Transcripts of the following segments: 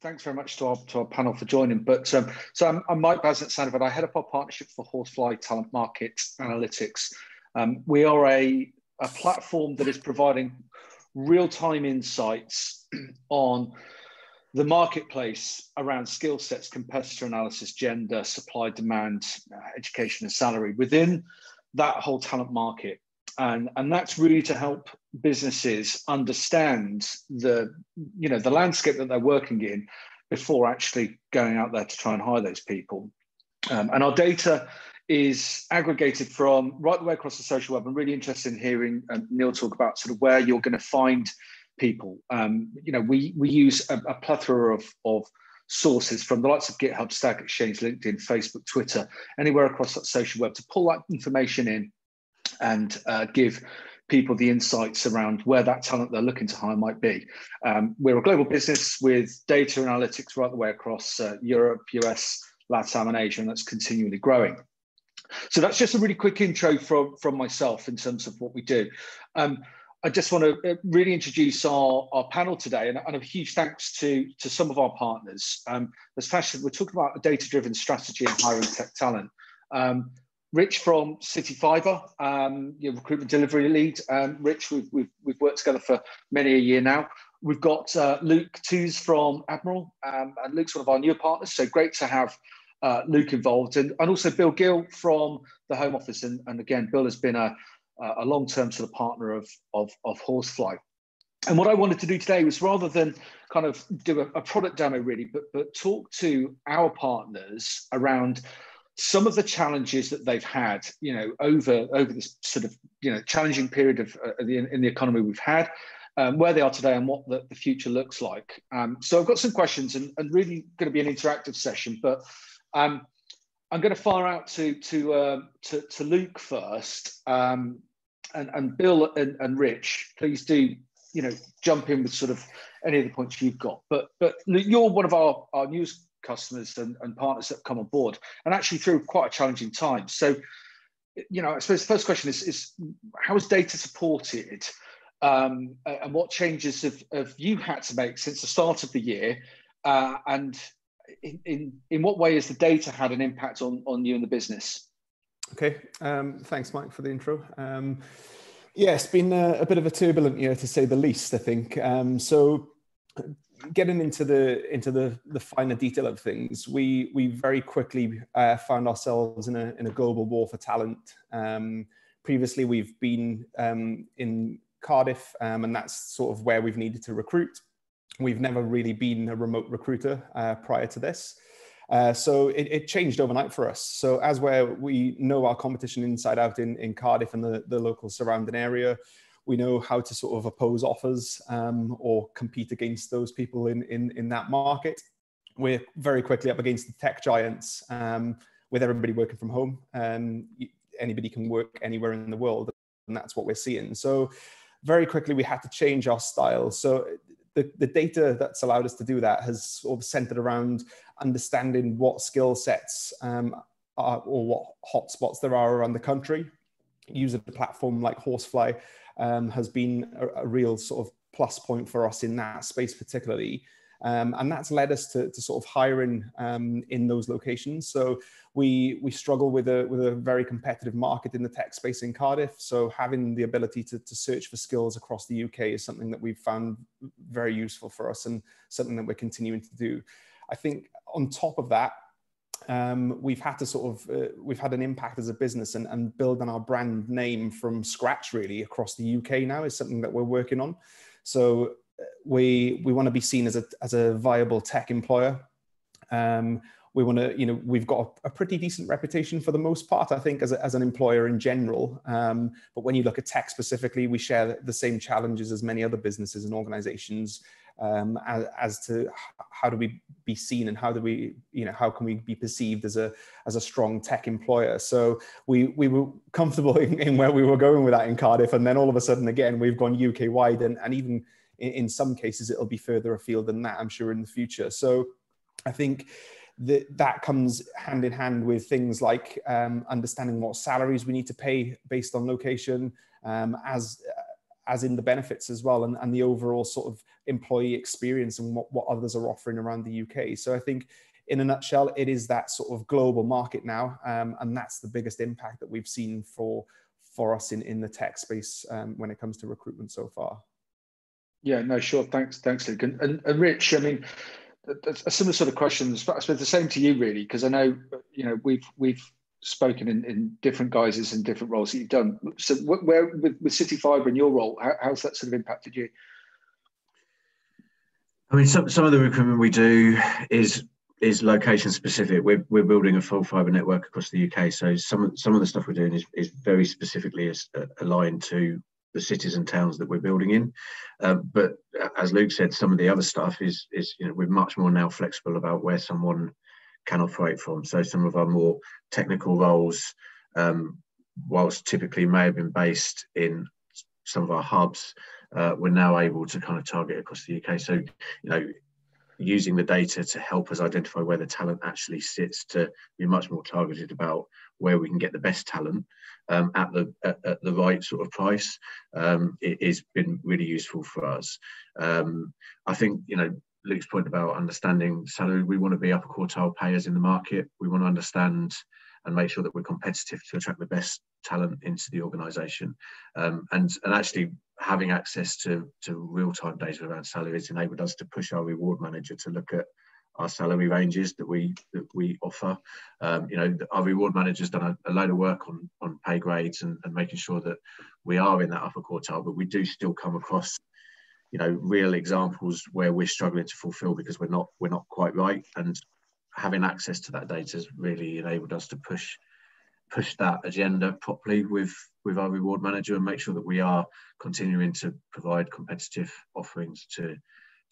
Thanks very much to our panel for joining. But so I'm Mike Baz at Sandiford. I head up our partnership for Horsefly Talent Market Analytics. We are a platform that is providing real-time insights on the marketplace around skill sets, competitor analysis, gender, supply, demand, education and salary within that whole talent market. And that's really to help businesses understand the landscape that they're working in before actually going out there to try and hire those people. And our data is aggregated from right the way across the social web. I'm really interested in hearing Neil talk about sort of where you're going to find people. We use a plethora of sources from the likes of GitHub, Stack Exchange, LinkedIn, Facebook, Twitter, anywhere across that social web to pull that information in and give people the insights around where that talent they're looking to hire might be. We're a global business with data analytics right the way across Europe, US, LATAM and Asia, and that's continually growing. So that's just a really quick intro from myself in terms of what we do. I just want to really introduce our panel today, and a huge thanks to some of our partners. Especially, we're talking about a data-driven strategy and hiring tech talent. Rich from Fibre, your recruitment delivery lead. Rich, we've worked together for many a year now. We've got Luke Tooze from Admiral, and Luke's one of our newer partners. So great to have Luke involved, and also Bill Gill from the Home Office. And again, Bill has been a long-term sort of partner of Horsefly. And what I wanted to do today was, rather than kind of do a product demo really, but talk to our partners around some of the challenges that they've had, over this sort of, challenging period in the economy we've had, where they are today and what the future looks like. So I've got some questions and really going to be an interactive session, but I'm going to fire out to Luke first, and Bill and Rich, please do jump in with sort of any of the points you've got. But Luke, you're one of our newest customers and partners that have come on board, and actually through quite a challenging time. So, I suppose the first question is how is data supported, and what changes have you had to make since the start of the year, and in what way has the data had an impact on you and the business? Okay, thanks, Mike, for the intro. Yeah, it's been a bit of a turbulent year, to say the least, I think. So getting into the finer detail of things, we very quickly found ourselves in a global war for talent. Previously, we've been in Cardiff, and that's sort of where we've needed to recruit. We've never really been a remote recruiter prior to this. So it changed overnight for us. So as we know our competition inside out in Cardiff and the local surrounding area, we know how to sort of oppose offers or compete against those people in that market. We're very quickly up against the tech giants with everybody working from home. Anybody can work anywhere in the world, and that's what we're seeing. So very quickly we had to change our style. So the data that's allowed us to do that has sort of centered around understanding what skill sets or what hotspots there are around the country. Using a platform like Horsefly has been a real sort of plus point for us in that space particularly. And that's led us to sort of hiring in those locations. So we struggle with a very competitive market in the tech space in Cardiff. So having the ability to search for skills across the UK is something that we've found very useful for us and something that we're continuing to do. I think on top of that, we've had an impact as a business and build on our brand name from scratch really across the UK now is something that we're working on. So we want to be seen as a viable tech employer. We want to, we've got a pretty decent reputation for the most part, I think, as an employer in general. But when you look at tech specifically, we share the same challenges as many other businesses and organizations as to how do we be seen and how can we be perceived as a strong tech employer. So we were comfortable in where we were going with that in Cardiff, and then all of a sudden again we've gone UK wide, and even in some cases it'll be further afield than that, I'm sure, in the future. So I think that comes hand in hand with things like understanding what salaries we need to pay based on location, as in the benefits as well, and the overall sort of employee experience and what others are offering around the UK. So I think in a nutshell, it is that sort of global market now, and that's the biggest impact that we've seen for us in the tech space when it comes to recruitment so far. Yeah, no, sure. Thanks, Luke. And Rich, I mean, a similar sort of questions, but I suppose the same to you, really, because I know, you know, we've spoken in different guises and different roles that you've done. So where with City Fibre in your role, how's that sort of impacted you? I mean, some of the recruitment we do is location specific. We're building a full fibre network across the UK, so some of the stuff we're doing is very specifically aligned to the cities and towns that we're building in. But as Luke said, some of the other stuff is you know, we're much more now flexible about where someone can operate from. So some of our more technical roles, whilst typically may have been based in some of our hubs, we're now able to kind of target across the UK. So, you know, using the data to help us identify where the talent actually sits, to be much more targeted about where we can get the best talent at the right sort of price, it has been really useful for us. I think, you know, Luke's point about understanding salary, we want to be upper quartile payers in the market. We want to understand and make sure that we're competitive to attract the best talent into the organisation. And actually having access to real-time data around salary has enabled us to push our reward manager to look at our salary ranges that we offer. You know, our reward manager's done a load of work on pay grades and making sure that we are in that upper quartile, but we do still come across, you know, real examples where we're struggling to fulfil because we're not quite right. And having access to that data has really enabled us to push that agenda properly with our reward manager and make sure that we are continuing to provide competitive offerings to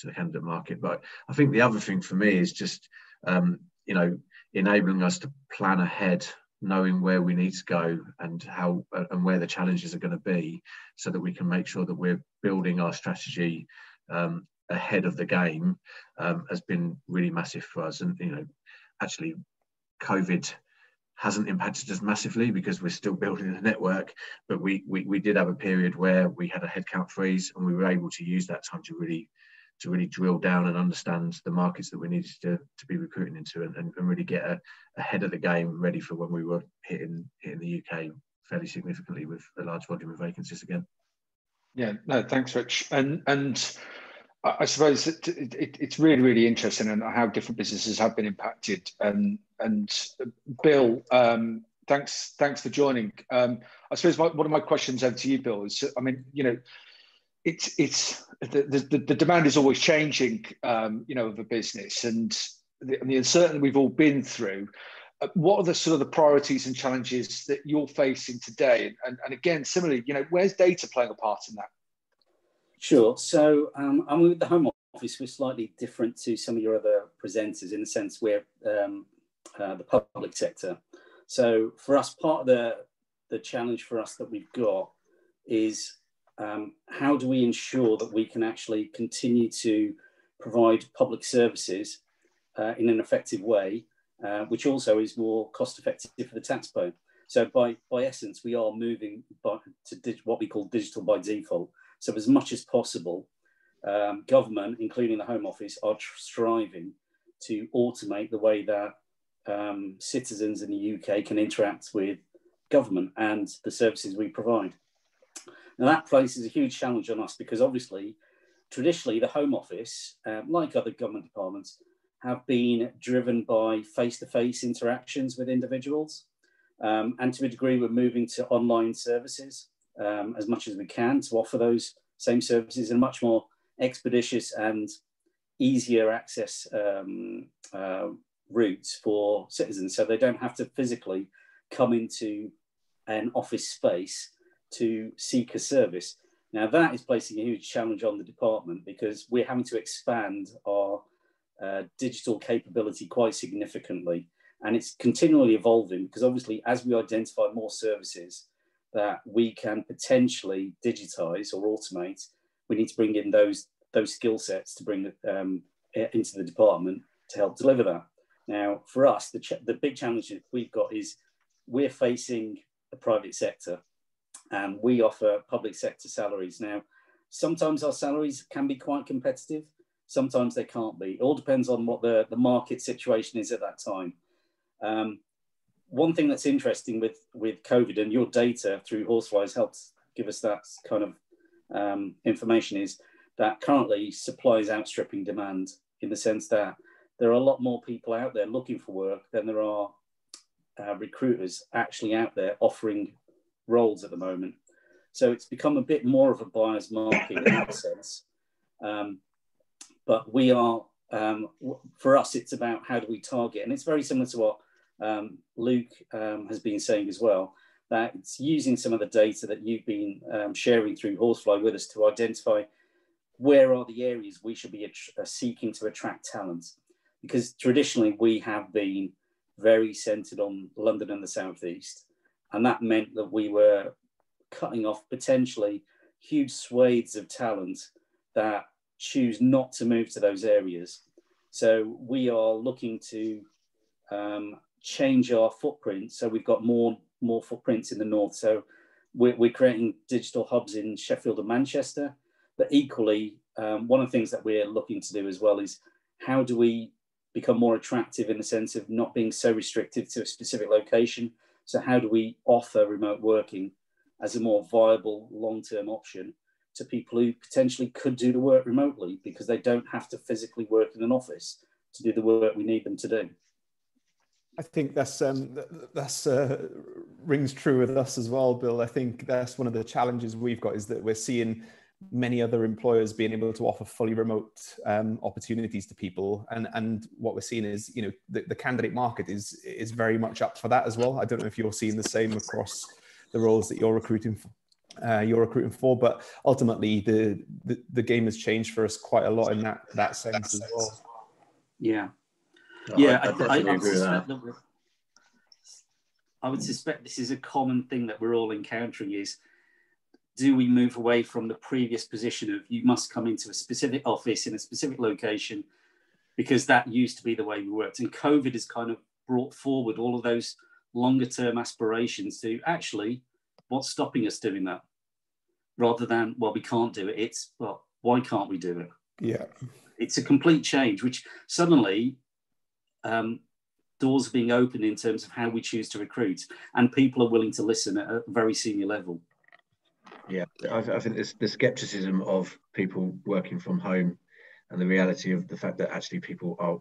the candidate market. But I think the other thing for me is just, you know, enabling us to plan ahead, knowing where we need to go and how and where the challenges are going to be, so that we can make sure that we're building our strategy ahead of the game, has been really massive for us. And, you know, actually COVID hasn't impacted us massively because we're still building the network, but we did have a period where we had a headcount freeze, and we were able to use that time to really drill down and understand the markets that we needed to be recruiting into, and really get ahead of the game, ready for when we were hitting the UK fairly significantly with a large volume of vacancies again. Yeah, no, thanks, Rich. And I suppose it's really, really interesting and how different businesses have been impacted. And Bill, thanks for joining. I suppose one of my questions over to you, Bill, is, I mean, you know, it's the demand is always changing, you know, of a business, and the uncertainty we've all been through. What are the sort of the priorities and challenges that you're facing today? And again, similarly, you know, where's data playing a part in that? Sure. So I'm with the Home Office. We're slightly different to some of your other presenters in the sense we're the public sector. So for us, part of the challenge for us that we've got is how do we ensure that we can actually continue to provide public services in an effective way, which also is more cost effective for the taxpayer. So by essence, we are moving to what we call digital by default. So as much as possible, government, including the Home Office, are striving to automate the way that citizens in the UK can interact with government and the services we provide. Now that places a huge challenge on us because obviously, traditionally, the Home Office, like other government departments, have been driven by face-to-face interactions with individuals. And to a degree, we're moving to online services as much as we can to offer those same services in a much more expeditious and easier access routes for citizens, so they don't have to physically come into an office space to seek a service. Now that is placing a huge challenge on the department because we're having to expand our digital capability quite significantly, and it's continually evolving because obviously as we identify more services that we can potentially digitize or automate, we need to bring in those skill sets to bring into the department to help deliver that. Now, for us, the big challenge that we've got is we're facing the private sector. and we offer public sector salaries. Now, sometimes our salaries can be quite competitive, sometimes they can't be. It all depends on what the market situation is at that time. One thing that's interesting with COVID, and your data through Horseflies helps give us that kind of information, is that currently supply is outstripping demand, in the sense that there are a lot more people out there looking for work than there are recruiters actually out there offering roles at the moment. So it's become a bit more of a buyer's market in that sense. But we are, for us, it's about how do we target, and it's very similar to what Luke has been saying as well, that it's using some of the data that you've been sharing through Horsefly with us to identify where are the areas we should be seeking to attract talent. Because traditionally we have been very centred on London and the South East, and that meant that we were cutting off potentially huge swathes of talent that choose not to move to those areas. So we are looking to change our footprint, so we've got more footprints in the north. So we're creating digital hubs in Sheffield and Manchester, but equally one of the things that we're looking to do as well is how do we become more attractive in the sense of not being so restricted to a specific location. So how do we offer remote working as a more viable long-term option to people who potentially could do the work remotely because they don't have to physically work in an office to do the work we need them to do. I think that's rings true with us as well, Bill. I think that's one of the challenges we've got, is that we're seeing many other employers being able to offer fully remote opportunities to people, and what we're seeing is, you know, the candidate market is very much up for that as well. I don't know if you're seeing the same across the roles that you're recruiting for, but ultimately the game has changed for us quite a lot in that sense as well. Yeah. No, Yeah, I definitely agree with that. I would suspect this is a common thing that we're all encountering, is do we move away from the previous position of you must come into a specific office in a specific location, because that used to be the way we worked. And COVID has kind of brought forward all of those longer term aspirations to actually what's stopping us doing that, rather than, well, we can't do it. It's, well, why can't we do it? Yeah. It's a complete change, which suddenly doors are being opened in terms of how we choose to recruit, and people are willing to listen at a very senior level. Yeah, I think the skepticism of people working from home and the reality of the fact that actually people are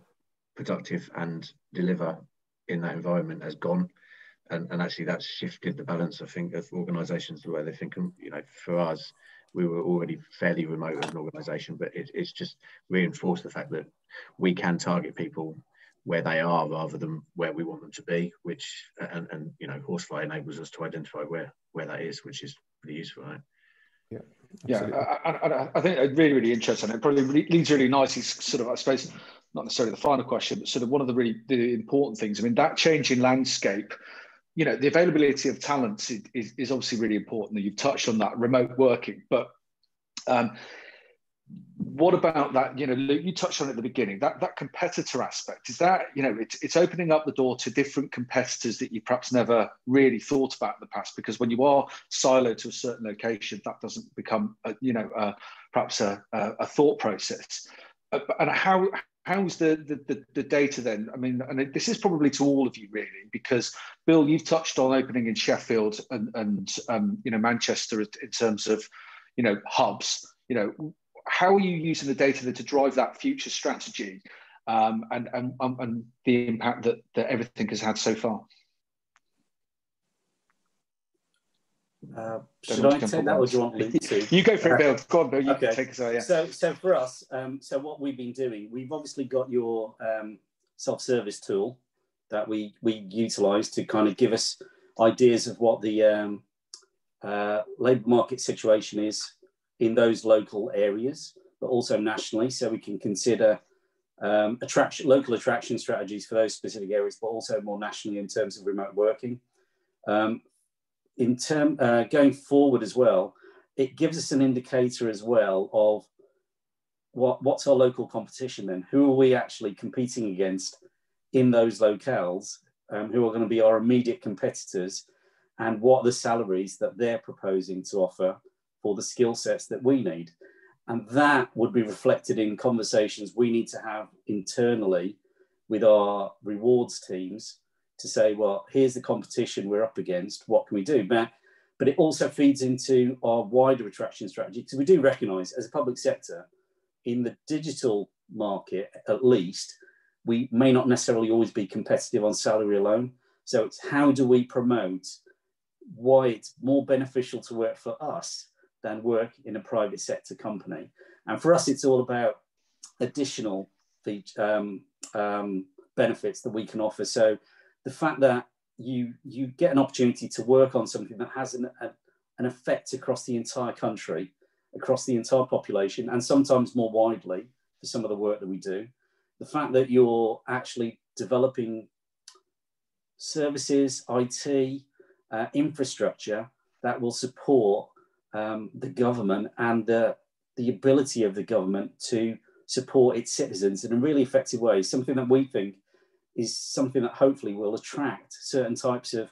productive and deliver in that environment has gone. And actually that's shifted the balance, I think, of organisations, the way they think. You know, for us, we were already fairly remote as an organisation, but it's just reinforced the fact that we can target people where they are rather than where we want them to be, which, and you know, Horsefly enables us to identify where that is, which is pretty useful, right? Yeah, yeah. I think it's really, really interesting. It probably leads really nicely, sort of, I suppose, not necessarily the final question, but sort of one of the important things. I mean, that change in landscape, you know, the availability of talent is obviously really important. You've touched on that, remote working, but what about that? You know, Luke, you touched on it at the beginning, that competitor aspect. Is that, you know, it's opening up the door to different competitors that you perhaps never really thought about in the past, because when you are siloed to a certain location, that doesn't become, perhaps a thought process. And how's the data then? I mean, and this is probably to all of you really, because Bill, you've touched on opening in Sheffield and you know, Manchester in terms of, you know, hubs. You know, how are you using the data to drive that future strategy, and the impact that everything has had so far? Should I take that, or do you want me to? You go for it, Bill. Go on, Bill. You okay. Take us away. Yeah. So for us, so what we've been doing, we've obviously got your self-service tool that we utilise to kind of give us ideas of what the labour market situation is in those local areas, but also nationally, so we can consider local attraction strategies for those specific areas, but also more nationally in terms of remote working. Going forward as well, it gives us an indicator as well of what's our local competition then? Who are we actually competing against in those locales, who are going to be our immediate competitors? and what are the salaries that they're proposing to offer for the skill sets that we need. And that would be reflected in conversations we need to have internally with our rewards teams to say, well, here's the competition we're up against, what can we do? But it also feeds into our wider attraction strategy, because we do recognise as a public sector, in the digital market at least, we may not necessarily always be competitive on salary alone. So it's how do we promote why it's more beneficial to work for us than work in a private sector company. And for us, it's all about additional benefits that we can offer. So the fact that you get an opportunity to work on something that has an effect across the entire country, across the entire population, and sometimes more widely for some of the work that we do. The fact that you're actually developing services, IT, infrastructure that will support the government and the ability of the government to support its citizens in a really effective way, something that we think is something that hopefully will attract certain types of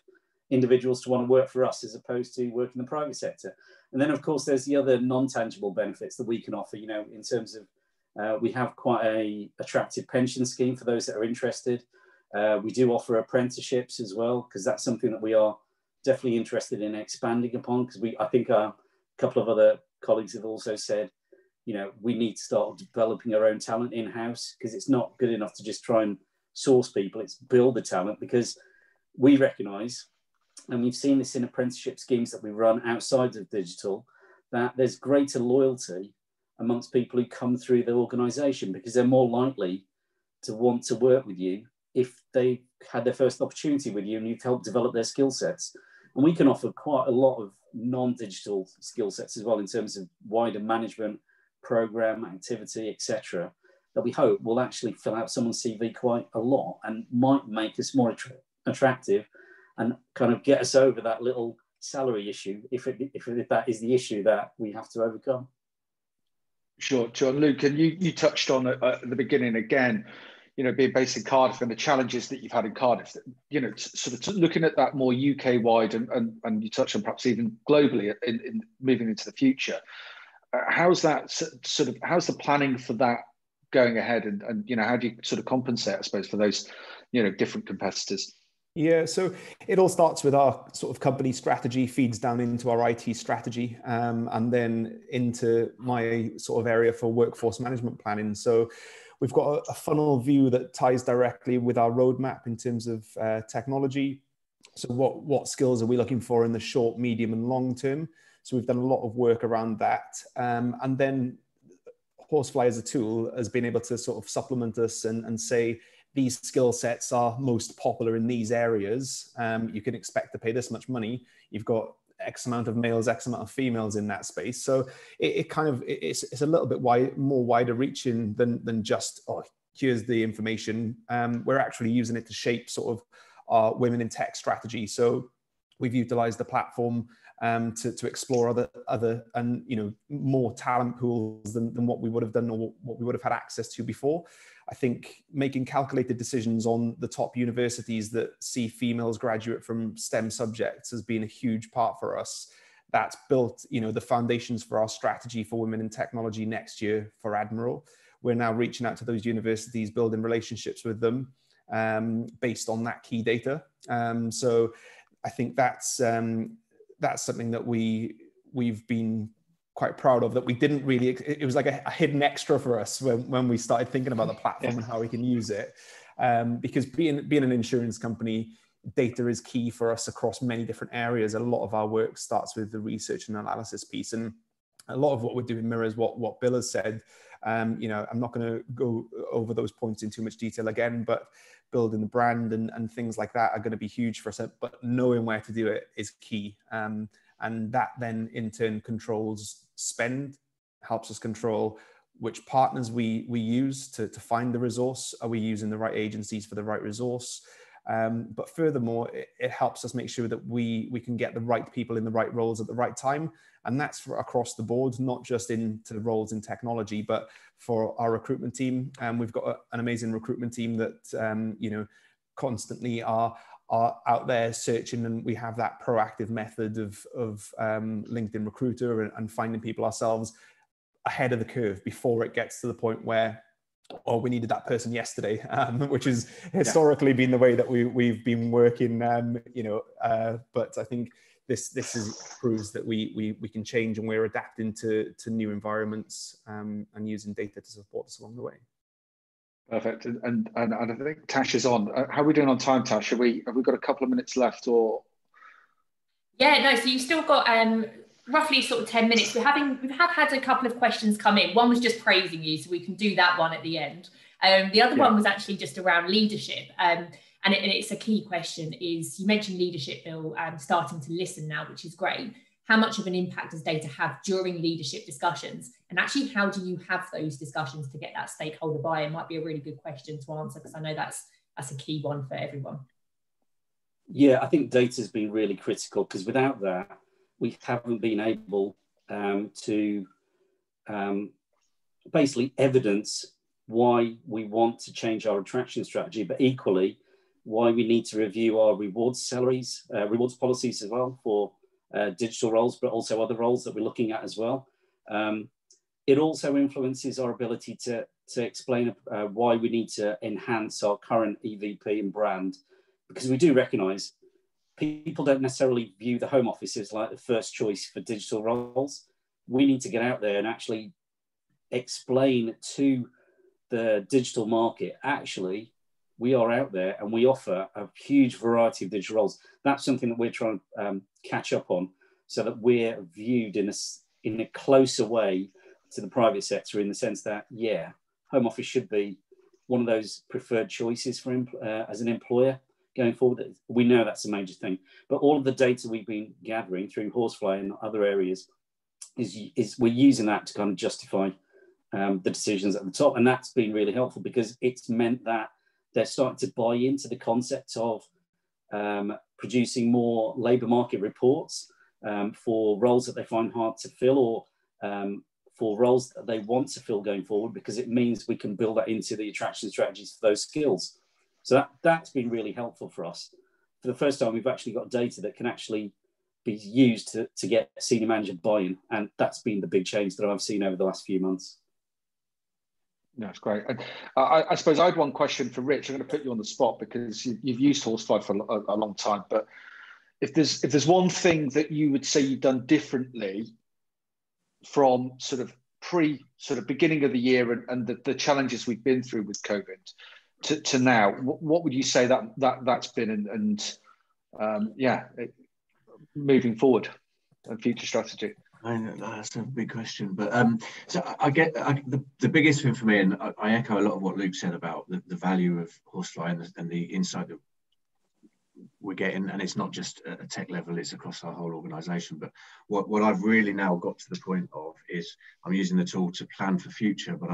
individuals to want to work for us as opposed to work in the private sector. And then, of course, there's the other non-tangible benefits that we can offer, you know, in terms of we have quite a attractive pension scheme for those that are interested. We do offer apprenticeships as well, because that's something that we are definitely interested in expanding upon, because I think a couple of other colleagues have also said, you know, we need to start developing our own talent in-house, because it's not good enough to just try and source people, it's build the talent, because we recognise, and we've seen this in apprenticeship schemes that we run outside of digital, that there's greater loyalty amongst people who come through the organisation, because they're more likely to want to work with you if they had their first opportunity with you and you've helped develop their skill sets. And we can offer quite a lot of non-digital skill sets as well in terms of wider management, program, activity, etc., that we hope will actually fill out someone's CV quite a lot and might make us more attractive and kind of get us over that little salary issue if that is the issue that we have to overcome. Sure, Luke, and you touched on at the beginning again, you know, being based in Cardiff and the challenges that you've had in Cardiff, you know, sort of looking at that more UK wide and you touched on perhaps even globally in moving into the future. How's that sort of, how's the planning for that going ahead? And, you know, how do you sort of compensate, I suppose, for those, you know, different competitors? Yeah, so it all starts with our sort of company strategy, feeds down into our IT strategy, and then into my sort of area for workforce management planning. So we've got a funnel view that ties directly with our roadmap in terms of technology. So what skills are we looking for in the short, medium, and long term? So we've done a lot of work around that. And then Horsefly as a tool has been able to sort of supplement us and say, these skill sets are most popular in these areas. You can expect to pay this much money. You've got X amount of males, X amount of females in that space. So it's a little bit more wider reaching than just, oh, here's the information. We're actually using it to shape sort of our women in tech strategy. So we've utilized the platform to explore other and, you know, more talent pools than what we would have done or what we would have had access to before. I think making calculated decisions on the top universities that see females graduate from STEM subjects has been a huge part for us. That's built, you know, the foundations for our strategy for women in technology next year for Admiral. We're now reaching out to those universities, building relationships with them based on that key data. So I think that's something that we've been quite proud of, that we didn't really, it was like a hidden extra for us when we started thinking about the platform and how we can use it. Because being an insurance company, data is key for us across many different areas. A lot of our work starts with the research and analysis piece, and a lot of what we're doing mirrors what Bill has said. You know, I'm not going to go over those points in too much detail again, but building the brand and things like that are going to be huge for us, but knowing where to do it is key. And that then in turn controls spend, helps us control which partners we use to find the resource. Are we using the right agencies for the right resource? But furthermore, it helps us make sure that we can get the right people in the right roles at the right time. And that's for across the board, not just into roles in technology, but for our recruitment team. We've got an amazing recruitment team that, you know, constantly are are out there searching, and we have that proactive method of LinkedIn Recruiter and finding people ourselves ahead of the curve before it gets to the point where, oh, we needed that person yesterday, which has historically been the way that we've been working, but I think this proves that we can change, and we're adapting to new environments and using data to support us along the way. Perfect. And I think Tash is on. How are we doing on time, Tash? Have we got a couple of minutes left, or? Yeah, no. So you've still got roughly sort of 10 minutes. We have had a couple of questions come in. One was just praising you, so we can do that one at the end. The other one was actually just around leadership. And it's a key question. Is you mentioned leadership, Bill, starting to listen now, which is great. How much of an impact does data have during leadership discussions? And actually, how do you have those discussions to get that stakeholder buy-in? Might be a really good question to answer, because I know that's a key one for everyone. Yeah, I think data's been really critical, because without that, we haven't been able to basically evidence why we want to change our attraction strategy, but equally why we need to review our rewards policies as well for digital roles, but also other roles that we're looking at as well. It also influences our ability to explain why we need to enhance our current EVP and brand, because we do recognise people don't necessarily view the Home Office as like the first choice for digital roles. We need to get out there and actually explain to the digital market, actually, we are out there and we offer a huge variety of digital roles. That's something that we're trying to catch up on, so that we're viewed in a closer way to the private sector, in the sense that, yeah, Home Office should be one of those preferred choices for as an employer going forward. We know that's a major thing, but all of the data we've been gathering through Horsefly and other areas is we're using that to kind of justify the decisions at the top, and that's been really helpful, because it's meant that they're starting to buy into the concept of producing more labour market reports for roles that they find hard to fill, or for roles that they want to fill going forward, because it means we can build that into the attraction strategies for those skills. So that's been really helpful for us. For the first time, we've actually got data that can actually be used to get senior manager buy-in, and that's been the big change that I've seen over the last few months. No, that's great. And I suppose I had one question for Rich. I'm going to put you on the spot, because you've used Horsefly for a long time. But if there's one thing that you would say you've done differently from sort of beginning of the year and the challenges we've been through with COVID to now, what would you say that's been, moving forward and future strategy? I know that's a big question, but so I get the biggest thing for me, and I echo a lot of what Luke said about the value of Horsefly and the insight that we're getting, and it's not just at a tech level, it's across our whole organisation. But what I've really now got to the point of is I'm using the tool to plan for future, but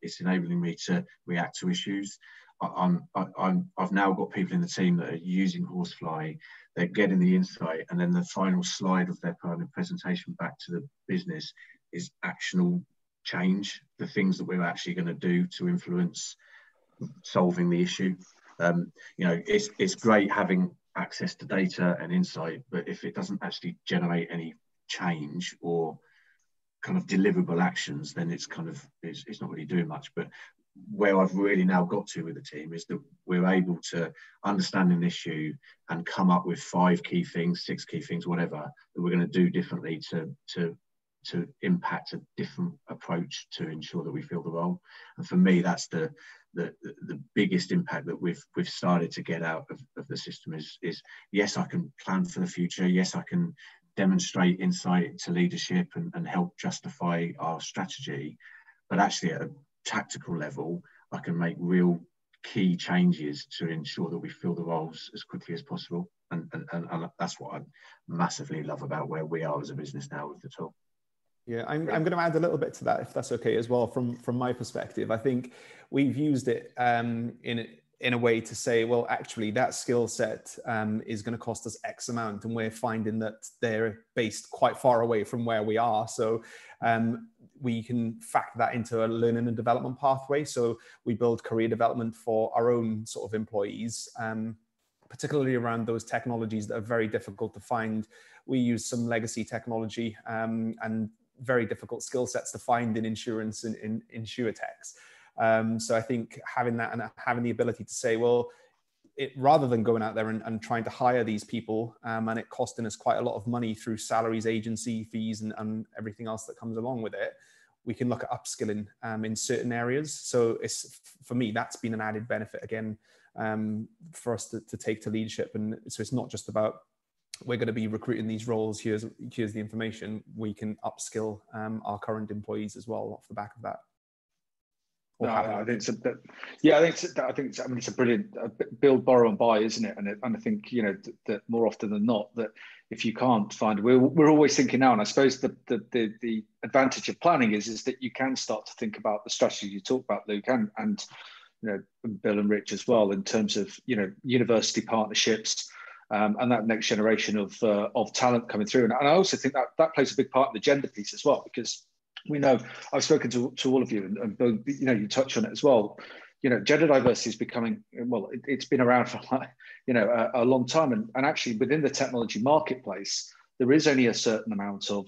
it's enabling me to react to issues. I've now got people in the team that are using Horsefly, they're getting the insight, and then the final slide of their kind of presentation back to the business is actionable change, the things that we're actually going to do to influence solving the issue. It's great having access to data and insight, but if it doesn't actually generate any change or kind of deliverable actions, then it's not really doing much. But where I've really now got to with the team is that we're able to understand an issue and come up with 5 key things, 6 key things, whatever, that we're going to do differently to impact a different approach to ensure that we fill the role. And for me, that's the biggest impact that we've started to get out of the system is yes, I can plan for the future. Yes, I can demonstrate insight to leadership and help justify our strategy. But actually at a tactical level, I can make real key changes to ensure that we fill the roles as quickly as possible. And that's what I massively love about where we are as a business now with the tool. Yeah, I'm going to add a little bit to that, if that's okay as well, from my perspective. I think we've used it in a way to say, well, actually, that skill set is going to cost us X amount, and we're finding that they're based quite far away from where we are. So we can factor that into a learning and development pathway. So we build career development for our own sort of employees. particularly around those technologies that are very difficult to find. We use some legacy technology and very difficult skill sets to find in insurance and in insurtechs. So I think having that and having the ability to say, well, rather than going out there and trying to hire these people and it costing us quite a lot of money through salaries, agency fees, and everything else that comes along with it, we can look at upskilling in certain areas. So for me, that's been an added benefit again for us to take to leadership. And so it's not just about, we're going to be recruiting these roles, here's the information. We can upskill our current employees as well off the back of that. No, I think it's it's a brilliant build, borrow, and buy, isn't it? And I think that more often than not, that if you can't find, we're always thinking now, and I suppose the advantage of planning is that you can start to think about the strategy you talk about, Luke, and Bill and Rich as well, in terms of university partnerships and that next generation of talent coming through. And I also think that plays a big part in the gender piece as well, because we know, I've spoken to all of you, and Bill, you touch on it as well. Gender diversity is becoming, well, it's been around for a long time, and actually within the technology marketplace, there is only a certain amount of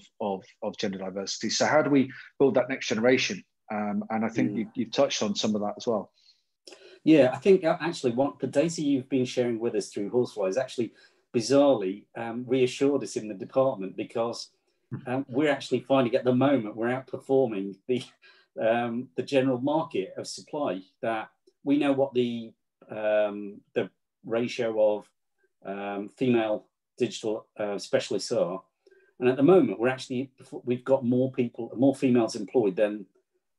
gender diversity. So how do we build that next generation? And I think you've touched on some of that as well. Yeah, I think actually what the data you've been sharing with us through Horsefly has actually bizarrely reassured us in the department, because we're actually finding at the moment we're outperforming the general market of supply. That we know what the ratio of female digital specialists are, and at the moment we've got more females employed than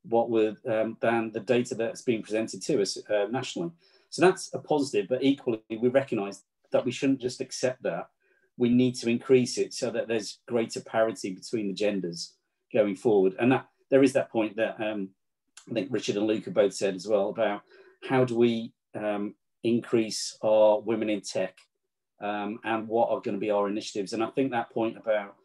than the data that's being presented to us nationally. So that's a positive, but equally we recognise that we shouldn't just accept that. We need to increase it so that there's greater parity between the genders going forward. And that there is that point that I think Richard and Luke have both said as well, about how do we increase our women in tech and what are going to be our initiatives. And I think that point about,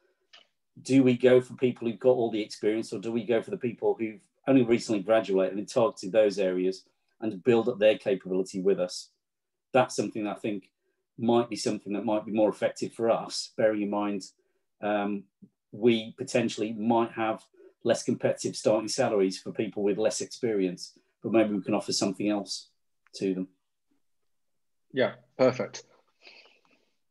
do we go for people who've got all the experience, or do we go for the people who've only recently graduated and targeted those areas and build up their capability with us? That's something that I think might be something that might be more effective for us, bearing in mind we potentially might have less competitive starting salaries for people with less experience, but maybe we can offer something else to them. Yeah, perfect.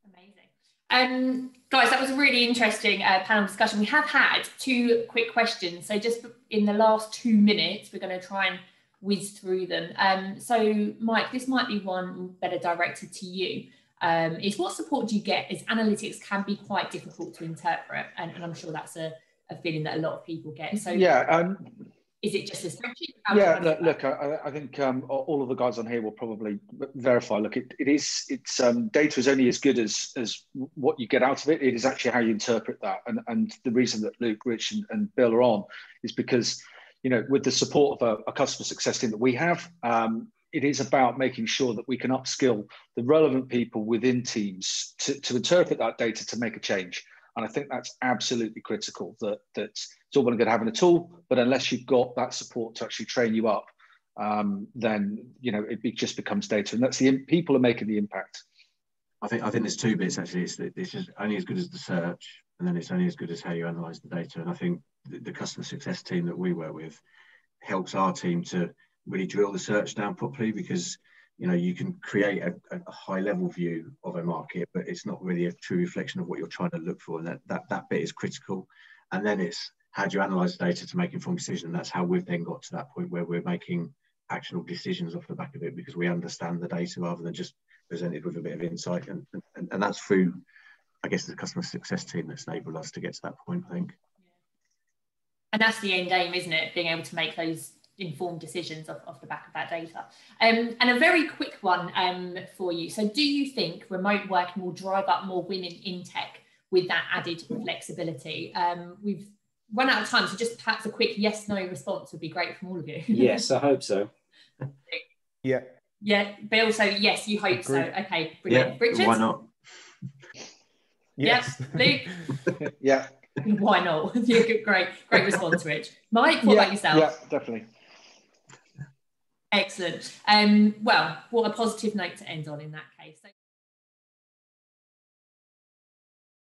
Amazing. Guys, that was a really interesting panel discussion. We have had 2 quick questions. So just in the last 2 minutes, we're going to try and whiz through them. So Mike, this might be one better directed to you. Is what support do you get, as analytics can be quite difficult to interpret, and I'm sure that's a feeling that a lot of people get. So yeah, is it just a spreadsheet? Look, I think all of the guys on here will probably verify. Look, it's data is only as good as what you get out of it. It is actually how you interpret that, and the reason that Luke, Rich, and Bill are on is because with the support of a customer success team that we have. It is about making sure that we can upskill the relevant people within teams to interpret that data to make a change. And I think that's absolutely critical, that it's all well and good having a tool, but unless you've got that support to actually train you up, then it just becomes data. And that's people are making the impact. I think there's 2 bits actually. It's just only as good as the search, and then it's only as good as how you analyse the data. And I think the customer success team that we work with helps our team to really drill the search down properly, because you can create a high level view of a market, but it's not really a true reflection of what you're trying to look for, and that bit is critical. And then it's how do you analyze the data to make informed decisions, and that's how we've then got to that point where we're making actionable decisions off the back of it, because we understand the data rather than just presented with a bit of insight, and that's through, I guess, the customer success team that's enabled us to get to that point, I think. And that's the end aim, isn't it? Being able to make those informed decisions off the back of that data. And a very quick one for you. So do you think remote working will drive up more women in tech with that added flexibility? We've run out of time, so just perhaps a quick yes/no response would be great from all of you. Yes, I hope so. Yeah. Yeah, but also yes, you hope so. Okay, brilliant. Yeah, Richard? why not? Yes. Luke? Yeah. Why not? Yeah, great response, Rich. Mike, what about yourself? Yeah, definitely. Excellent. Well, what a positive note to end on in that case. So